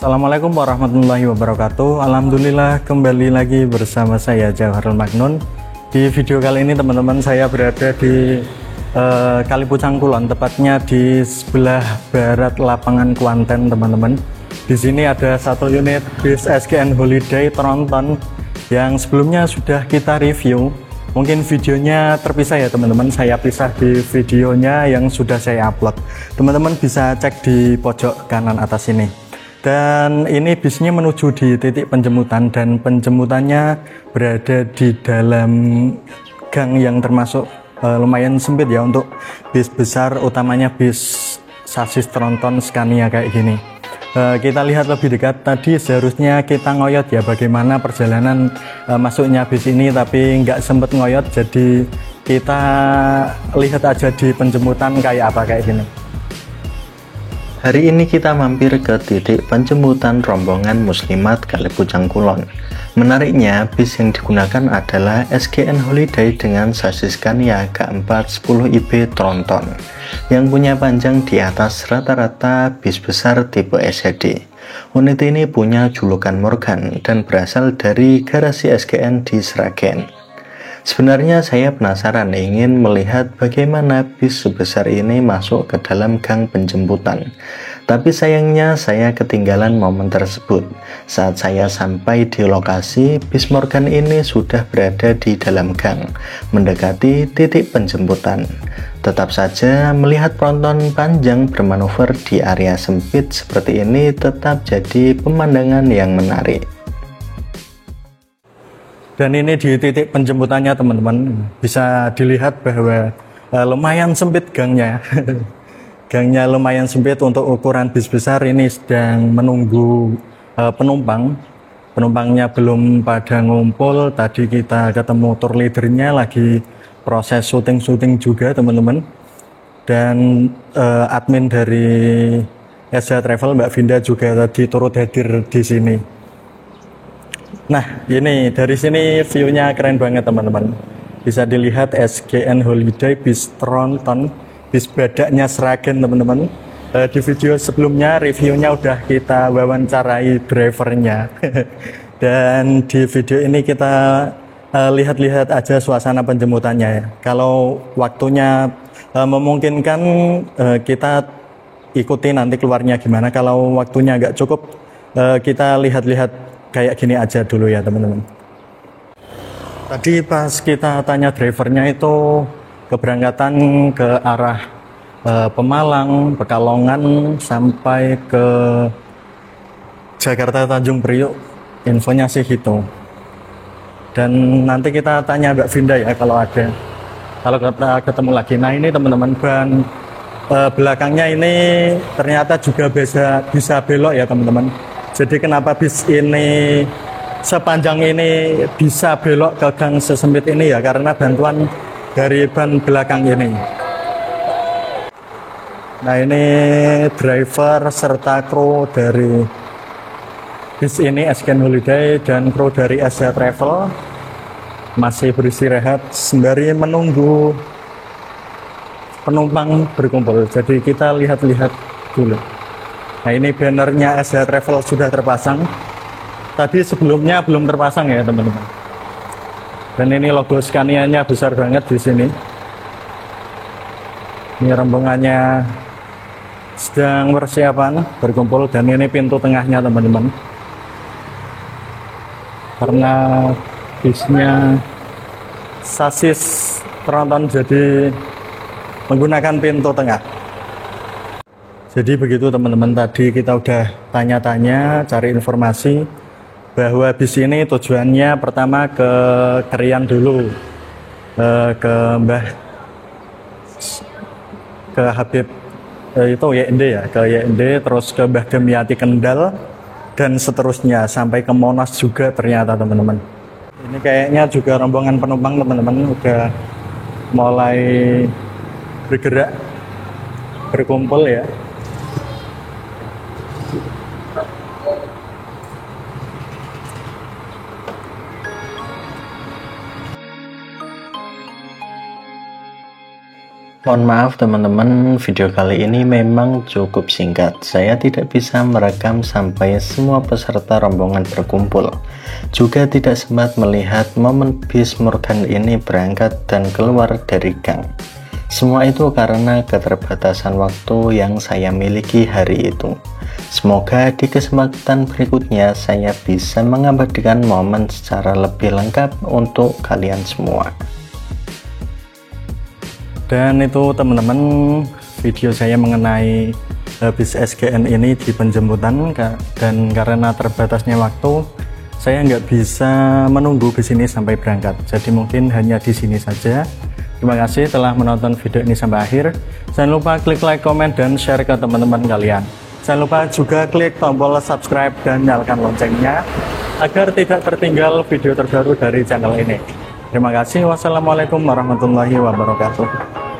Assalamualaikum warahmatullahi wabarakatuh. Alhamdulillah kembali lagi bersama saya Jauharul Magnun. Di video kali ini teman-teman, saya berada di Kalipucang Kulon, tepatnya di sebelah barat lapangan Kuanten teman-teman. Di sini ada satu unit bis SGN Holiday Tronton yang sebelumnya sudah kita review. Mungkin videonya terpisah ya teman-teman, saya pisah di videonya yang sudah saya upload. Teman-teman bisa cek di pojok kanan atas ini. Dan ini bisnya menuju di titik penjemputan, dan penjemputannya berada di dalam gang yang termasuk lumayan sempit ya untuk bis besar, utamanya bis sasis Tronton Scania kayak gini. Kita lihat lebih dekat. Tadi seharusnya kita ngoyot ya bagaimana perjalanan masuknya bis ini, tapi nggak sempet ngoyot, jadi kita lihat aja di penjemputan kayak apa kayak gini. Hari ini kita mampir ke titik penjemputan rombongan Muslimat Kalipucang Kulon. Menariknya, bis yang digunakan adalah SGN Holiday dengan sasis Scania K410IB Tronton yang punya panjang di atas rata-rata bis besar tipe SHD. Unit ini punya julukan Morgan dan berasal dari garasi SGN di Sragen. Sebenarnya saya penasaran ingin melihat bagaimana bis sebesar ini masuk ke dalam gang penjemputan. Tapi sayangnya saya ketinggalan momen tersebut. Saat saya sampai di lokasi, bis Morgan ini sudah berada di dalam gang, mendekati titik penjemputan. Tetap saja melihat penonton panjang bermanuver di area sempit seperti ini tetap jadi pemandangan yang menarik. Dan ini di titik penjemputannya teman-teman, bisa dilihat bahwa lumayan sempit gangnya. Gangnya lumayan sempit untuk ukuran bis besar. Ini sedang menunggu penumpang. Penumpangnya belum pada ngumpul. Tadi kita ketemu tour leadernya lagi proses syuting juga teman-teman. Dan admin dari SH Travel Mbak Vinda juga tadi turut hadir di sini. Nah, ini dari sini view-nya keren banget teman-teman. Bisa dilihat SGN Holiday bis Tronton, bis badaknya Sragen teman-teman. Di video sebelumnya reviewnya udah kita wawancarai drivernya. Dan di video ini kita lihat-lihat aja suasana penjemputannya ya. Kalau waktunya memungkinkan, kita ikuti nanti keluarnya gimana. Kalau waktunya agak cukup, kita lihat-lihat kayak gini aja dulu ya teman-teman. Tadi pas kita tanya drivernya itu keberangkatan ke arah Pemalang, Pekalongan sampai ke Jakarta Tanjung Priok, infonya sih gitu. Dan nanti kita tanya Mbak Vinda ya kalau ada, kalau kita ketemu lagi. Nah ini teman-teman, ban belakangnya ini ternyata juga bisa belok ya teman-teman. Jadi kenapa bis ini sepanjang ini bisa belok ke gang sesempit ini ya, karena bantuan dari ban belakang ini. Nah ini driver serta kru dari bis ini SGN Holiday dan kru dari SH Travel masih beristirahat sembari menunggu penumpang berkumpul. Jadi kita lihat-lihat dulu. Nah ini bannernya SH Travel sudah terpasang. Tadi sebelumnya belum terpasang ya teman-teman. Dan ini logo Scania-nya besar banget di sini. Ini rombongannya sedang persiapan berkumpul, dan ini pintu tengahnya teman-teman. Karena bisnya sasis Tronton jadi menggunakan pintu tengah. Jadi begitu teman-teman, tadi kita udah tanya-tanya, cari informasi bahwa bis ini tujuannya pertama ke Krian dulu, ke Habib itu YND ya, ke YND, terus ke Mbah Demiati Kendal, dan seterusnya sampai ke Monas juga ternyata teman-teman. Ini kayaknya juga rombongan penumpang teman-teman udah mulai bergerak, berkumpul ya. Mohon maaf teman-teman, video kali ini memang cukup singkat. Saya tidak bisa merekam sampai semua peserta rombongan berkumpul. Juga tidak sempat melihat momen bis Morgan ini berangkat dan keluar dari gang. Semua itu karena keterbatasan waktu yang saya miliki hari itu. Semoga di kesempatan berikutnya saya bisa mengabadikan momen secara lebih lengkap untuk kalian semua. Dan itu teman-teman video saya mengenai bis SGN ini di penjemputan, dan karena terbatasnya waktu saya nggak bisa menunggu bis ini sampai berangkat, jadi mungkin hanya di sini saja. Terima kasih telah menonton video ini sampai akhir. Jangan lupa klik like, komen, dan share ke teman-teman kalian. Jangan lupa juga klik tombol subscribe dan nyalakan loncengnya agar tidak tertinggal video terbaru dari channel ini. Terima kasih. Wassalamualaikum warahmatullahi wabarakatuh.